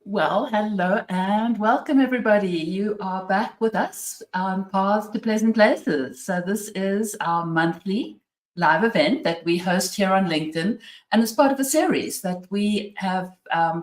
Well, hello and welcome, everybody. You are back with us on Paths to Pleasant Places. So, this is our monthly live event that we host here on LinkedIn, and it's part of a series that we have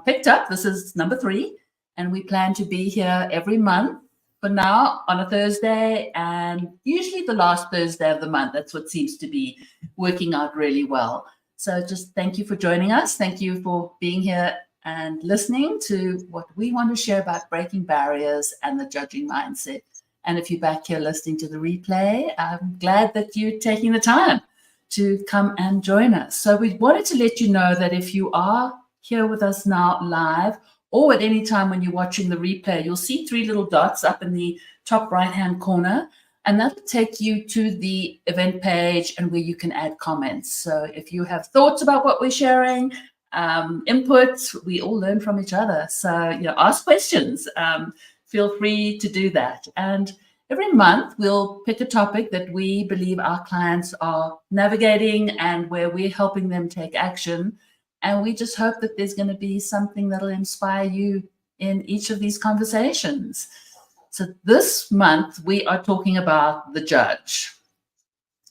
picked up. This is number 3, and we plan to be here every month for now on a Thursday, and usually the last Thursday of the month. That's what seems to be working out really well. So, just thank you for joining us. Thank you for being here and listening to what we want to share about breaking barriers and the judging mindset. And if you're back here listening to the replay, I'm glad that you're taking the time to come and join us. So we wanted to let you know that if you are here with us now live, or at any time when you're watching the replay, you'll see 3 little dots up in the top right-hand corner, and that'll take you to the event page and where you can add comments. So if you have thoughts about what we're sharing, input, we all learn from each other. So, ask questions. Feel free to do that. And every month we'll pick a topic that we believe our clients are navigating and where we're helping them take action. And we just hope that there's going to be something that'll inspire you in each of these conversations. So this month we are talking about the judge.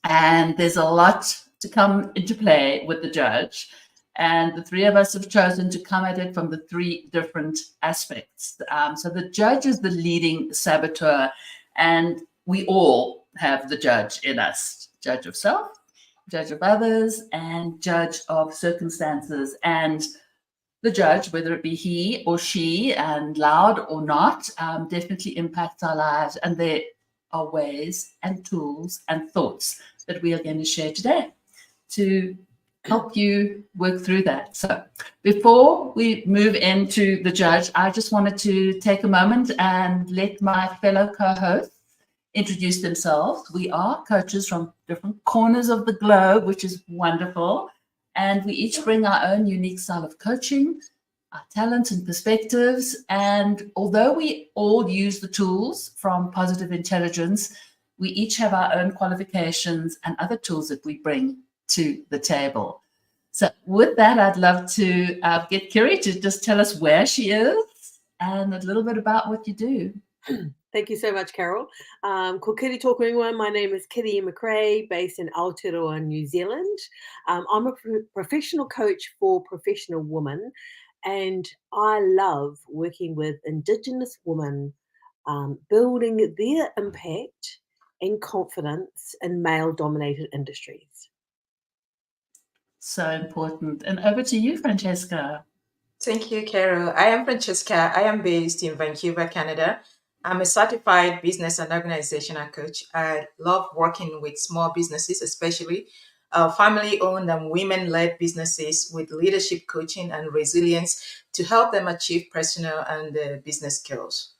And there's a lot to come into play with the judge. And the 3 of us have chosen to come at it from the 3 different aspects. So the judge is the leading saboteur, and we all have the judge in us: judge of self, judge of others, and judge of circumstances. And the judge, whether it be he or she, and loud or not, definitely impacts our lives. And there are ways and tools and thoughts that we are going to share today to help you work through that. So before we move into the judge, I just wanted to take a moment and let my fellow co-hosts introduce themselves. We are coaches from different corners of the globe, which is wonderful. And we each bring our own unique style of coaching, our talents and perspectives. And although we all use the tools from Positive Intelligence, we each have our own qualifications and other tools that we bring to the table. So with that, I'd love to get Kiri to just tell us where she is and a little bit about what you do. Thank you so much, Carol. Ko kiri tōku ingoa. My name is Kitty McRae, based in Aotearoa, New Zealand. I'm a professional coach for professional women, and I love working with Indigenous women, building their impact and confidence in male-dominated industries. So important. And over to you, Francesca. Thank you, Carol. I am Francesca. I am based in Vancouver, Canada. I'm a certified business and organizational coach. I love working with small businesses, especially family-owned and women-led businesses, with leadership coaching and resilience to help them achieve personal and business skills.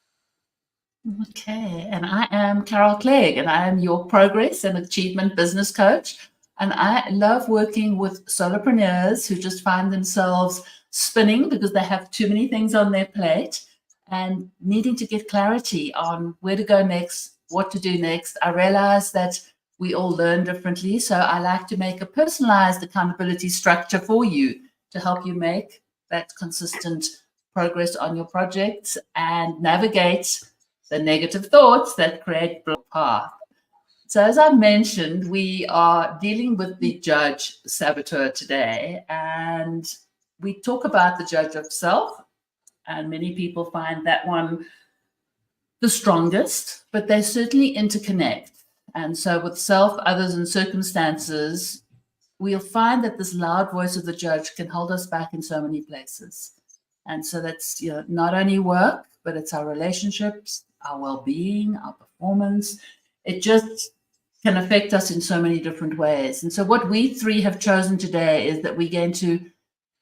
Okay, and I am Carol Clegg, and I am your progress and achievement business coach. And I love working with solopreneurs who just find themselves spinning because they have too many things on their plate and needing to get clarity on where to go next, what to do next. I realize that we all learn differently, so I like to make a personalized accountability structure for you to help you make that consistent progress on your projects and navigate the negative thoughts that create block path. So as I mentioned, we are dealing with the judge saboteur today, and we talk about the judge of self, and many people find that one the strongest, but they certainly interconnect. And so with self, others, and circumstances, we'll find that this loud voice of the judge can hold us back in so many places. And so that's not only work, but it's our relationships, our well-being, our performance. It just can affect us in so many different ways. And so what we 3 have chosen today is that we're going to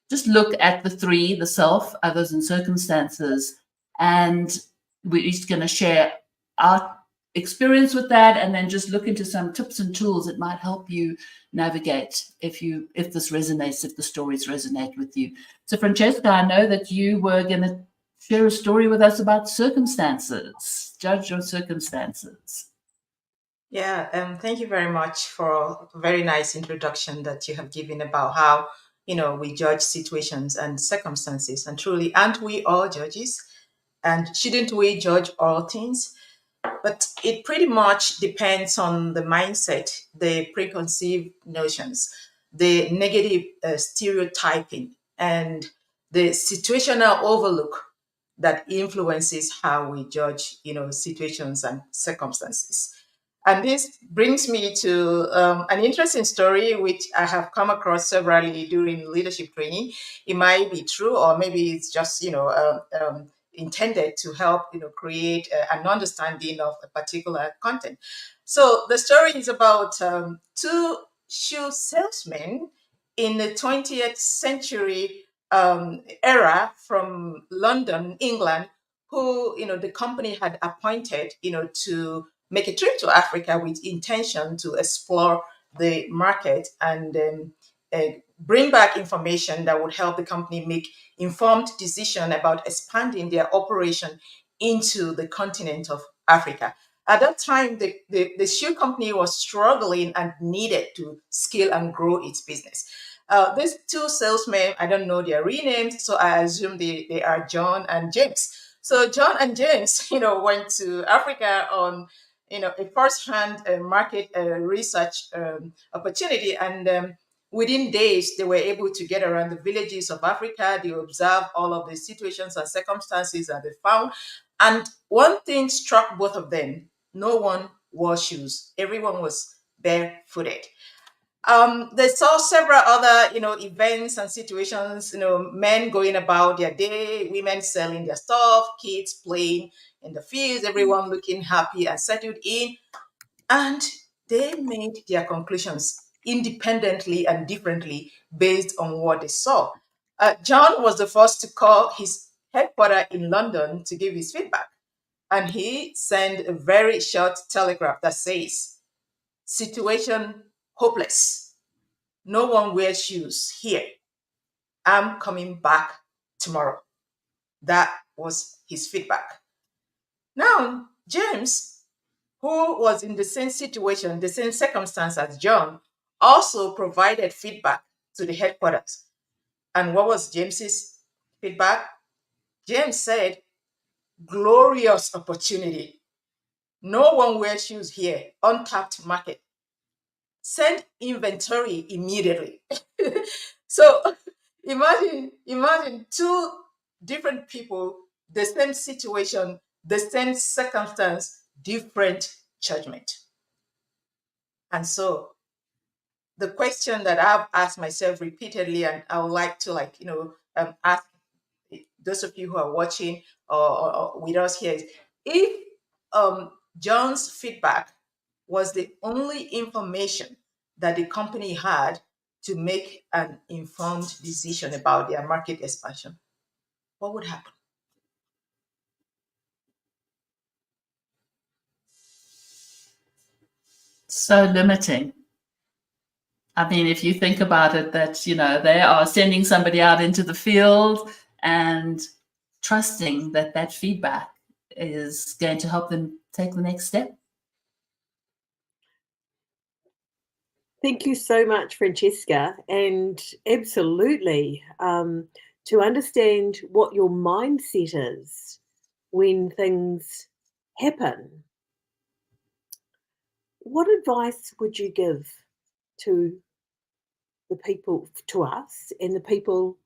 just look at the 3, the self, others, and circumstances, and we're each going to share our experience with that, and then just look into some tips and tools that might help you navigate if this resonates, if the stories resonate with you. So Francesca, I know that you were going to share a story with us about circumstances, judge your circumstances. Yeah, thank you very much for a very nice introduction that you have given about how, we judge situations and circumstances, and truly, aren't we all judges? And shouldn't we judge all things? But it pretty much depends on the mindset, the preconceived notions, the negative stereotyping, and the situational overlook that influences how we judge, situations and circumstances. And this brings me to an interesting story which I have come across severally during leadership training. It might be true, or maybe it's just intended to help create an understanding of a particular content. So the story is about two shoe salesmen in the 20th century era from London, England, who the company had appointed to make a trip to Africa with intention to explore the market and bring back information that would help the company make informed decision about expanding their operation into the continent of Africa. At that time, the shoe company was struggling and needed to scale and grow its business. These two salesmen, I don't know their real names, so I assume they are John and James. So John and James, went to Africa on, a first-hand market research opportunity, and within days, they were able to get around the villages of Africa. They observed all of the situations and circumstances that they found. And one thing struck both of them: no one wore shoes. Everyone was barefooted. They saw several other, events and situations, men going about their day, women selling their stuff, kids playing in the fields, everyone looking happy and settled in. And they made their conclusions independently and differently based on what they saw. John was the first to call his headquarters in London to give his feedback. And he sent a very short telegraph that says, "Situation hopeless. No one wears shoes here. I'm coming back tomorrow." That was his feedback. Now, James, who was in the same situation, the same circumstance as John, also provided feedback to the headquarters. And what was James's feedback? James said, "Glorious opportunity. No one wears shoes here. Untapped market. Send inventory immediately." So imagine two different people, the same situation, the same circumstance, different judgment. And so the question that I've asked myself repeatedly, and I would like to ask those of you who are watching or with us here, is if John's feedback was the only information that the company had to make an informed decision about their market expansion, what would happen? So limiting. I mean, if you think about it, that, they are sending somebody out into the field and trusting that that feedback is going to help them take the next step. Thank you so much, Francesca. And absolutely, to understand what your mindset is when things happen, what advice would you give to the people, to us, and the people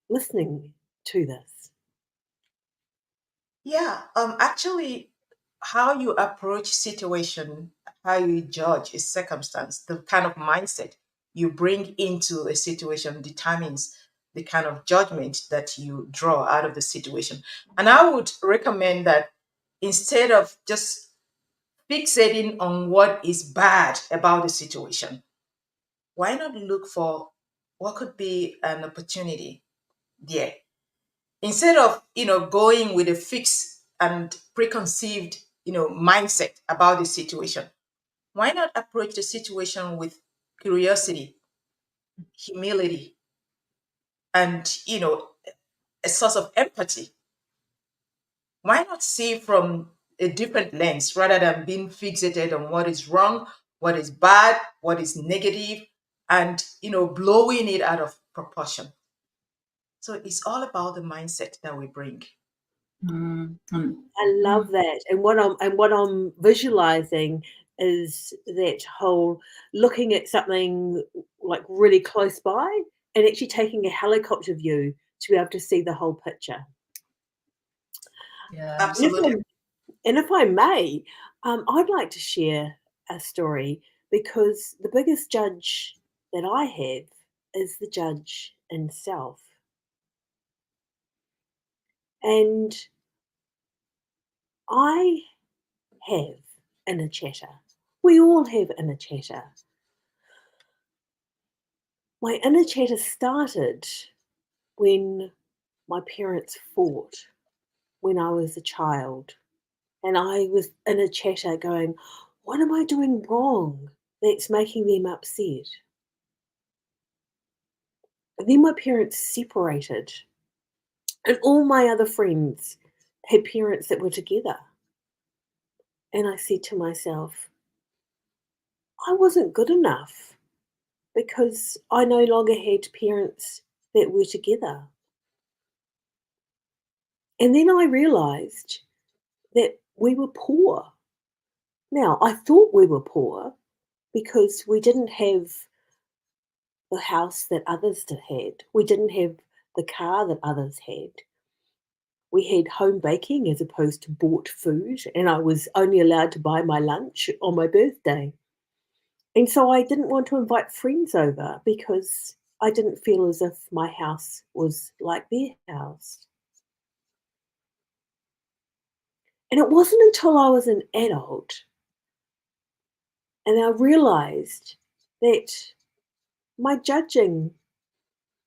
listening to this? Yeah, actually, how you approach situation, how you judge a circumstance, the kind of mindset you bring into a situation determines the kind of judgment that you draw out of the situation. And I would recommend that instead of just fixating on what is bad about the situation, why not look for what could be an opportunity there? Instead of going with a fixed and preconceived mindset about the situation, why not approach the situation with curiosity, humility, and a source of empathy? Why not see from a different lens rather than being fixated on what is wrong, what is bad, what is negative, and blowing it out of proportion. So it's all about the mindset that we bring. Mm, mm, I love that. And what I'm visualizing is that whole looking at something like really close by and actually taking a helicopter view to be able to see the whole picture. yeah. And if Absolutely. if I may, I'd like to share a story because the biggest judge that I have is the judge in self. And I have inner chatter. We all have inner chatter. My inner chatter started when my parents fought when I was a child. And I was inner chatter going, what am I doing wrong that's making them upset? And then my parents separated, and all my other friends had parents that were together. And I said to myself, I wasn't good enough because I no longer had parents that were together. And then I realized that we were poor. Now, I thought we were poor because we didn't have the house that others had. We didn't have the car that others had. We had home baking as opposed to bought food, and I was only allowed to buy my lunch on my birthday. And so I didn't want to invite friends over because I didn't feel as if my house was like their house. And it wasn't until I was an adult and I realized that my judging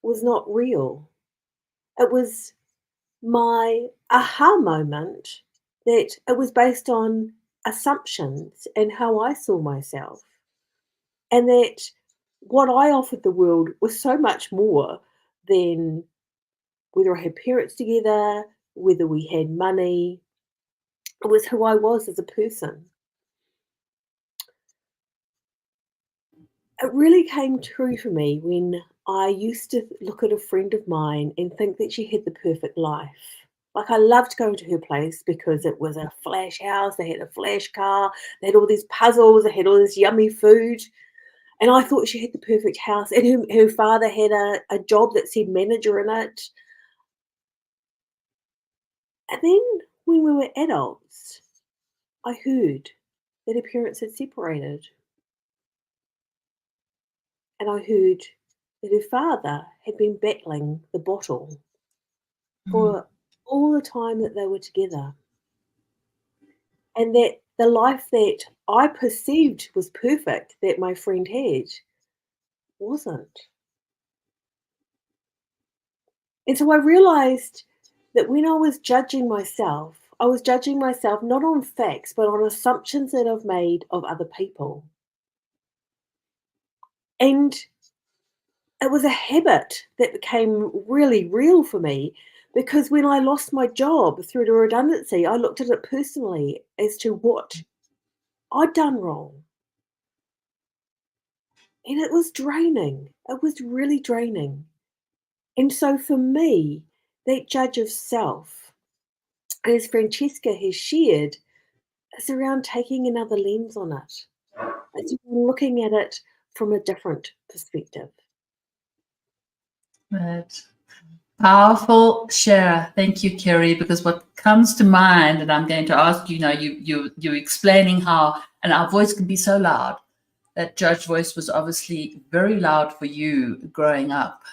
was not real. It was my aha moment that it was based on assumptions and how I saw myself. And that what I offered the world was so much more than whether I had parents together, whether we had money. It was who I was as a person. It really came true for me when I used to look at a friend of mine and think that she had the perfect life. Like I loved going to her place because it was a flash house, they had a flash car, they had all these puzzles, they had all this yummy food. And I thought she had the perfect house. And her father had a job that said manager in it. And then when we were adults, I heard that her parents had separated. And I heard that her father had been battling the bottle Mm, for all the time that they were together. And that the life that I perceived was perfect that my friend had wasn't. And so I realized that when I was judging myself not on facts, but on assumptions that I've made of other people. And it was a habit that became really real for me because when I lost my job through the redundancy, I looked at it personally as to what I'd done wrong. And it was draining. It was really draining. And so for me, that judge of self, as Francesca has shared, is around taking another lens on it. It's looking at it from a different perspective. right. Powerful share. Thank you, Kerry, because what comes to mind, and I'm going to ask you, you're explaining how, and our voice can be so loud. That judge voice was obviously very loud for you growing up.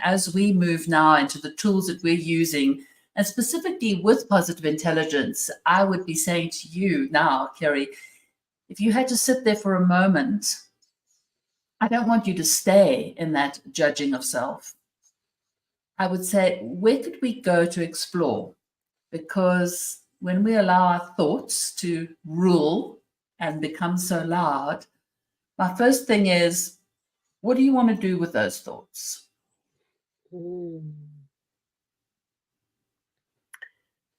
As we move now into the tools that we're using, and specifically with positive intelligence, I would be saying to you now, Kerry, if you had to sit there for a moment, I don't want you to stay in that judging of self. I would say, where could we go to explore? Because when we allow our thoughts to rule and become so loud, my first thing is, what do you want to do with those thoughts? Mm.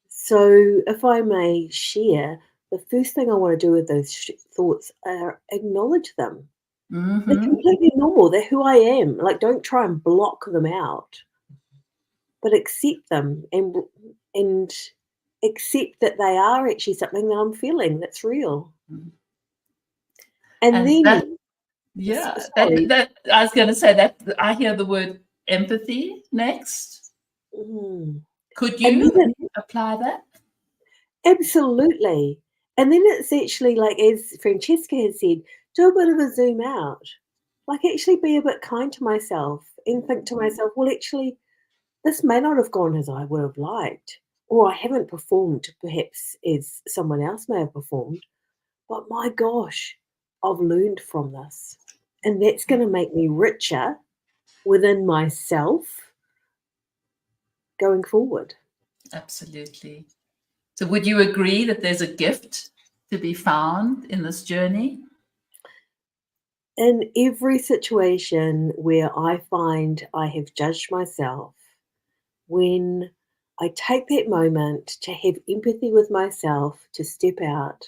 So, if I may share, the first thing I want to do with those thoughts are acknowledge them. They're Mhm. completely normal. They're who I am. Like, don't try and block them out, but accept them and accept that they are actually something that I'm feeling that's real. Mhm. And And that, then, yeah, sorry, that I was going to say that I hear the word empathy next. mm, Could and you then apply that? absolutely. And then it's actually like, as Francesca has said, do a bit of a zoom out. Like, actually be a bit kind to myself and think to myself, well, actually, this may not have gone as I would have liked, or I haven't performed perhaps as someone else may have performed, but my gosh, I've learned from this. And that's going to make me richer within myself going forward. Absolutely. So would you agree that there's a gift to be found in this journey? In every situation where I find I have judged myself, when I take that moment to have empathy with myself, to step out,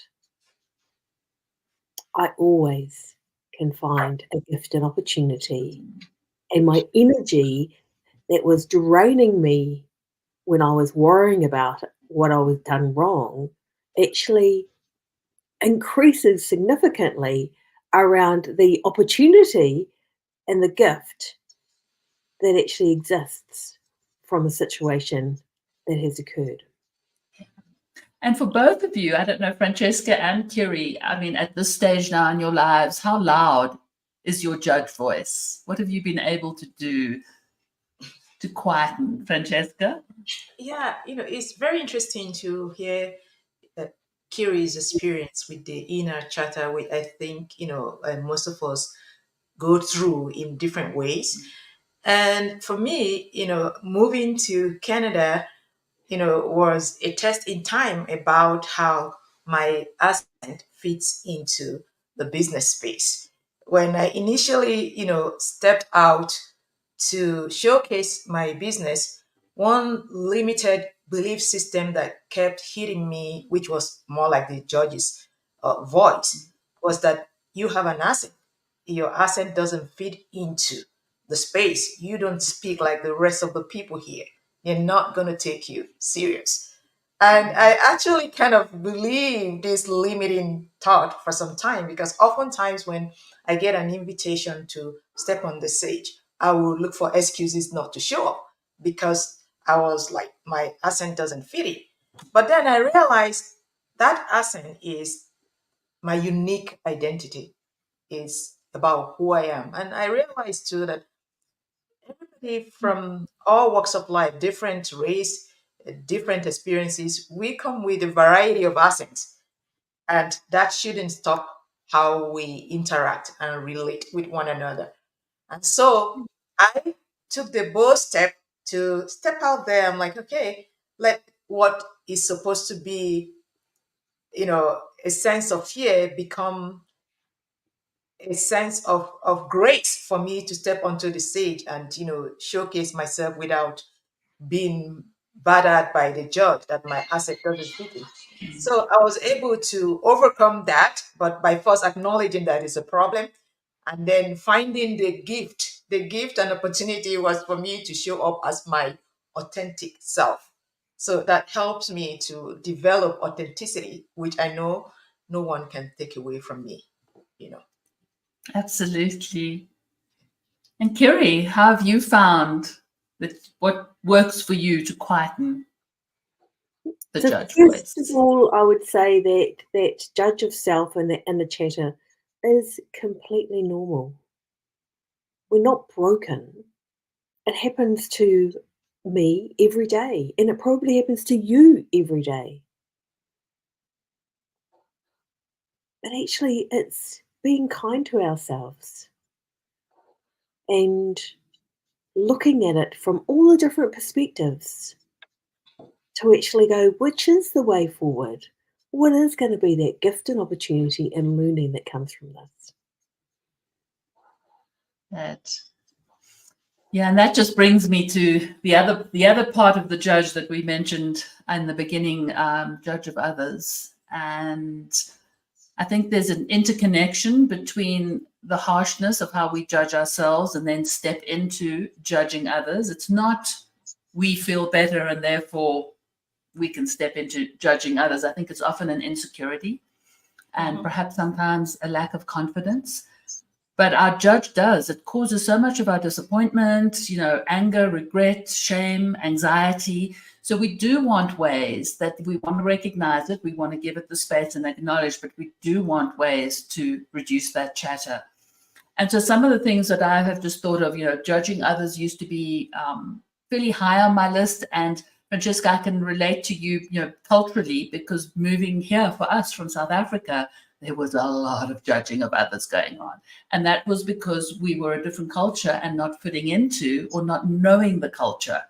I always can find a gift and opportunity. And my energy that was draining me when I was worrying about what I was done wrong actually increases significantly around the opportunity and the gift that actually exists from a situation that has occurred. And for both of you, I don't know, Francesca and Kiri, I mean, at this stage now in your lives, how loud is your judge voice? What have you been able to do to quieten, Francesca? Yeah, it's very interesting to hear uh, Kiri's experience with the inner chatter, which I think, most of us go through in different ways. And for me, moving to Canada, was a test in time about how my accent fits into the business space. When I initially, stepped out to showcase my business, one limited belief system that kept hitting me, which was more like the judge's voice, was that you have an accent. Your accent doesn't fit into the space. You don't speak like the rest of the people here. They're not going to take you serious. And I actually kind of believe this limiting thought for some time because oftentimes when I get an invitation to step on the stage, I will look for excuses not to show up because I was like, my accent doesn't fit it. But then I realized that accent is my unique identity, is about who I am. And I realized too that everybody from all walks of life, different race, different experiences, we come with a variety of accents. And that shouldn't stop how we interact and relate with one another. And so I took the bold step to step out there. I'm like, okay, let what is supposed to be, a sense of fear become a sense of grace for me to step onto the stage and, showcase myself without being battered by the judge that my asset doesn't fit in. So I was able to overcome that, but by first acknowledging that it's a problem and then finding the gift. The gift and opportunity was for me to show up as my authentic self. So that helps me to develop authenticity, which I know no one can take away from me. Absolutely. And Kiri, how have you found that what works for you to quieten the So judge first of voice? all, I would say that judge of self and the chatter is completely normal. We're not broken. It happens to me every day, and it probably happens to you every day. But actually, it's being kind to ourselves and looking at it from all the different perspectives to actually go, which is the way forward? What is going to be that gift and opportunity and learning that comes from this? That, yeah, and that just brings me to the other part of the judge that we mentioned in the beginning, judge of others. And I think there's an interconnection between the harshness of how we judge ourselves and then step into judging others. It's not we feel better and therefore we can step into judging others. I think it's often an insecurity and perhaps sometimes a lack of confidence. But our judge does. It causes so much of our disappointment, anger, regret, shame, anxiety. So we do want ways that we want to recognize it. We want to give it the space and acknowledge, but we do want ways to reduce that chatter. And so some of the things that I have just thought of, judging others used to be fairly high on my list. And Francesca, I can relate to you, culturally, because moving here for us from South Africa, there was a lot of judging of others going on. And that was because we were a different culture and not fitting into or not knowing the culture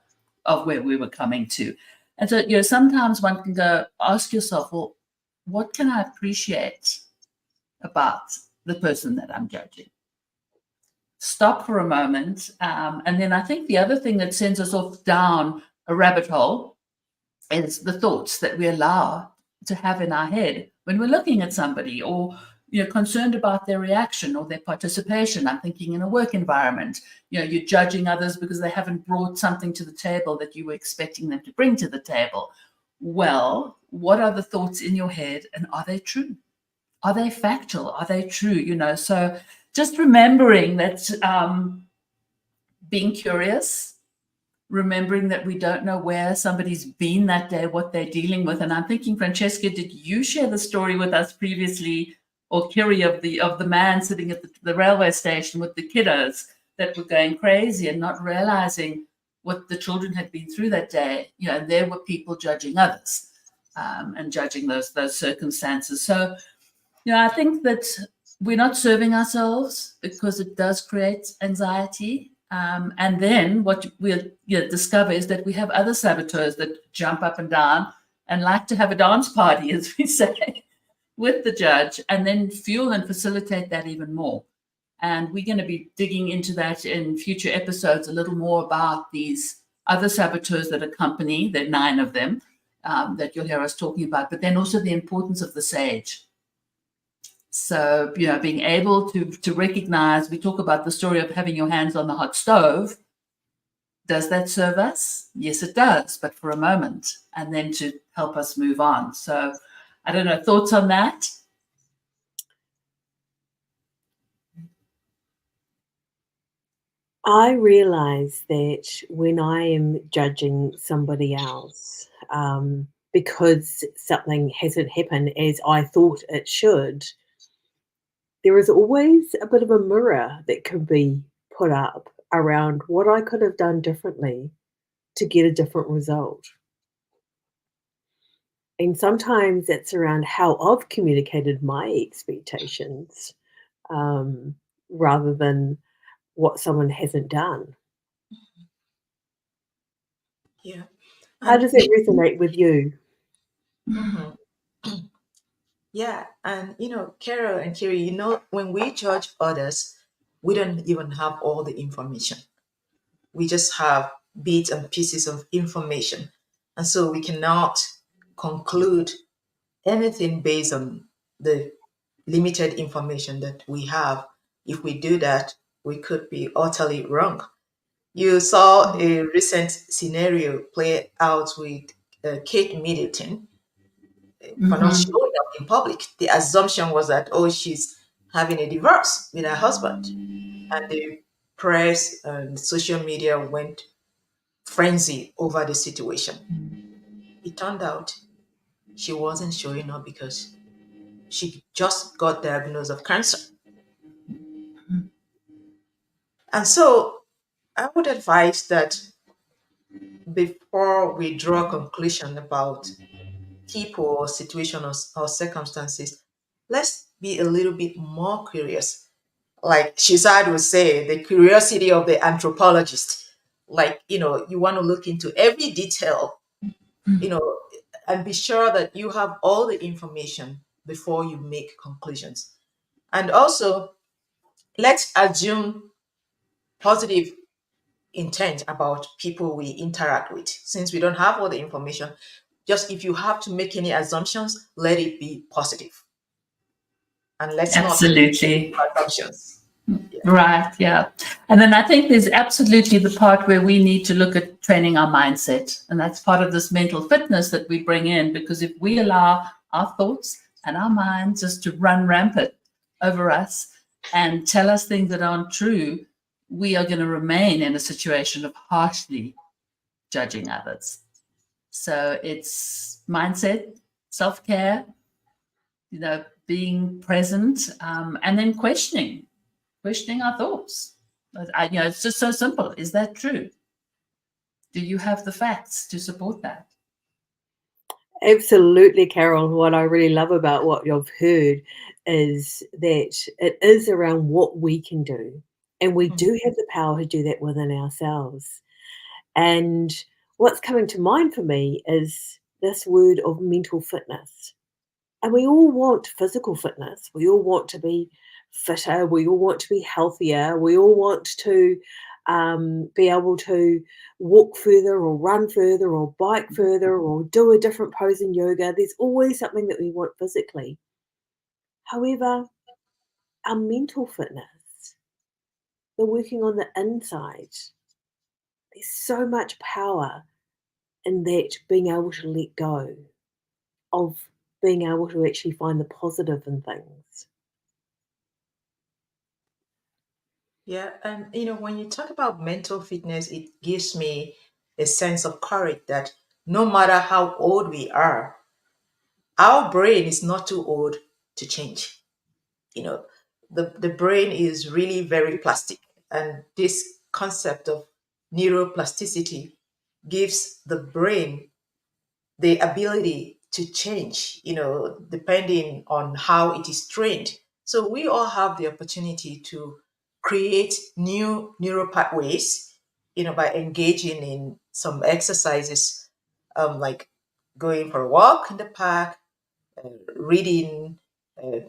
of where we were coming to. And so, sometimes one can go ask yourself, well, what can I appreciate about the person that I'm judging? Stop for a moment. And then I think the other thing that sends us off down a rabbit hole is the thoughts that we allow to have in our head when we're looking at somebody or concerned about their reaction or their participation. I'm thinking in a work environment, you're judging others because they haven't brought something to the table that you were expecting them to bring to the table. Well, what are the thoughts in your head, and are they true? Are they factual? Are they true? So just remembering that, being curious, remembering that we don't know where somebody's been that day, what they're dealing with. And I'm thinking, Francesca, did you share the story with us previously, or Kiri, of the man sitting at the railway station with the kiddos that were going crazy and not realizing what the children had been through that day? And there were people judging others and judging those circumstances. So, I think that we're not serving ourselves because it does create anxiety. And then what we'll discover is that we have other saboteurs that jump up and down and like to have a dance party, as we say, with the judge, and then fuel and facilitate that even more. And we're going to be digging into that in future episodes a little more about these other saboteurs that accompany, there are 9 of them that you'll hear us talking about, but then also the importance of the sage. So, being able to recognize, we talk about the story of having your hands on the hot stove. Does that serve us? Yes, it does, but for a moment, and then to help us move on. So, I don't know, thoughts on that? I realize that when I am judging somebody else, because something hasn't happened as I thought it should, there is always a bit of a mirror that can be put up around what I could have done differently to get a different result. And sometimes it's around how I've communicated my expectations, rather than what someone hasn't done. Yeah. How does it resonate with you? Mhm. Yeah, and Carol and Kiri, when we judge others, we don't even have all the information. We just have bits and pieces of information. And so we cannot conclude anything based on the limited information that we have. If we do that, we could be utterly wrong. You saw a recent scenario play out with Kate Middleton for not showing up in public. The assumption was that, she's having a divorce with her husband. And the press and social media went frenzy over the situation. It turned out she wasn't showing up because she just got diagnosed of cancer. And so I would advise that before we draw a conclusion about people or situations or circumstances, let's be a little bit more curious. Like Shizad would say, the curiosity of the anthropologist. Like, you want to look into every detail, and be sure that you have all the information before you make conclusions. And also, let's assume positive intent about people we interact with. Since we don't have all the information, just if you have to make any assumptions, let it be positive. And let's Absolutely. not make assumptions. Right, yeah. And then I think there's absolutely the part where we need to look at training our mindset. And that's part of this mental fitness that we bring in, because if we allow our thoughts and our minds just to run rampant over us and tell us things that aren't true, we are going to remain in a situation of harshly judging others. So it's mindset, self-care, being present, and then questioning our thoughts. It's just so simple. Is that true? Do you have the facts to support that? Absolutely, Carol. What I really love about what you've heard is that it is around what we can do. And we do have the power to do that within ourselves. And what's coming to mind for me is this word of mental fitness. And we all want physical fitness. We all want to be fitter. We all want to be healthier. We all want to be able to walk further or run further or bike further or do a different pose in yoga. There's always something that we want physically. However, our mental fitness, the working on the inside, there's so much power in that being able to let go, of being able to actually find the positive in things. Yeah, and when you talk about mental fitness, it gives me a sense of courage that no matter how old we are, our brain is not too old to change. You know, the brain is really very plastic, and this concept of neuroplasticity gives the brain the ability to change, depending on how it is trained. So we all have the opportunity to create new neural pathways, by engaging in some exercises, like going for a walk in the park, reading,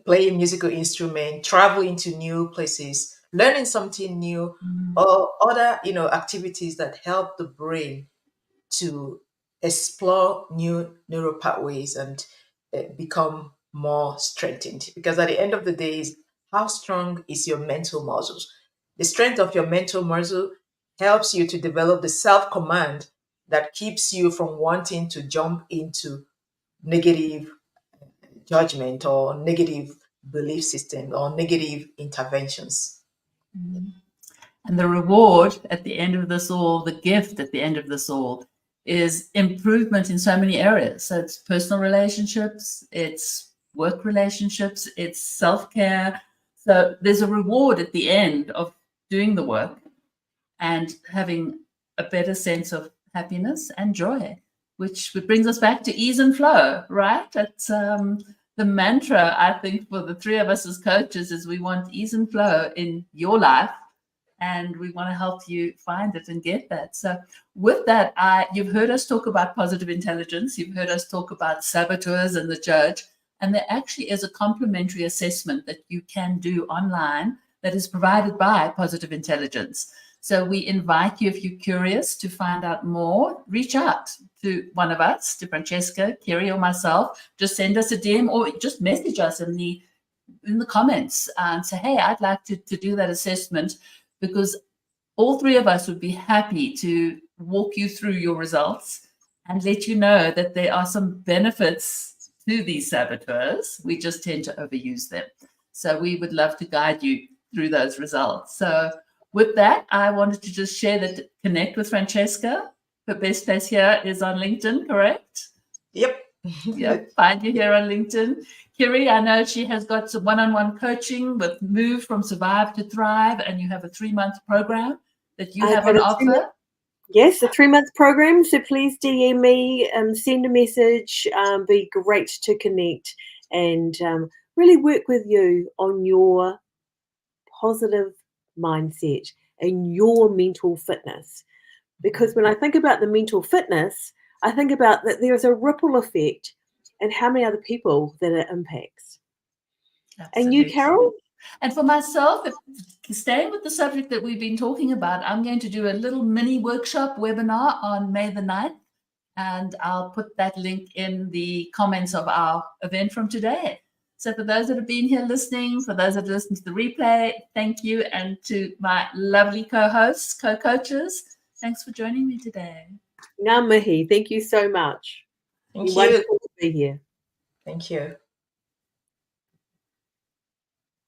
playing musical instrument, traveling to new places, learning something new, or other, activities that help the brain to explore new neural pathways and become more strengthened. Because at the end of the day, is how strong is your mental muscles? The strength of your mental muscle helps you to develop the self command that keeps you from wanting to jump into negative judgment or negative belief system or negative interventions. And the reward at the end of this all, the gift at the end of this all, is improvement in so many areas. So it's personal relationships, it's work relationships, it's self-care. So there's a reward at the end of doing the work and having a better sense of happiness and joy, which brings us back to ease and flow, right? That's the mantra, I think, for the three of us as coaches is we want ease and flow in your life, and we want to help you find it and get that. So with that, you've heard us talk about positive intelligence. You've heard us talk about saboteurs and the judge. And there actually is a complimentary assessment that you can do online that is provided by Positive Intelligence. So we invite you, if you're curious to find out more, reach out to one of us, to Francesca, Kiri, or myself. Just send us a DM or just message us in the comments and say, hey, I'd like to do that assessment, because all three of us would be happy to walk you through your results and let you know that there are some benefits to these saboteurs. We just tend to overuse them. So we would love to guide you through those results. So with that, I wanted to just share that, connect with Francesca. Her best place here is on LinkedIn, correct? Yep. Yep, find you here on LinkedIn. Kiri, I know she has got some one-on-one coaching with Move from Survive to Thrive, and you have a 3-month program that you have on offer. Yes, a 3-month program. So please DM me, send a message. Be great to connect and really work with you on your positive mindset and your mental fitness. Because when I think about the mental fitness, I think about that there's a ripple effect and how many other people that it impacts. Absolutely. And you, Carol? And for myself, staying with the subject that we've been talking about, I'm going to do a little mini workshop webinar on May the 9th, and I'll put that link in the comments of our event from today. So for those that have been here listening, for those that listen to the replay, thank you. And to my lovely co-hosts, co-coaches, thanks for joining me today. Ngā mihi, thank you so much. Thank you. Wonderful to be here. Thank you.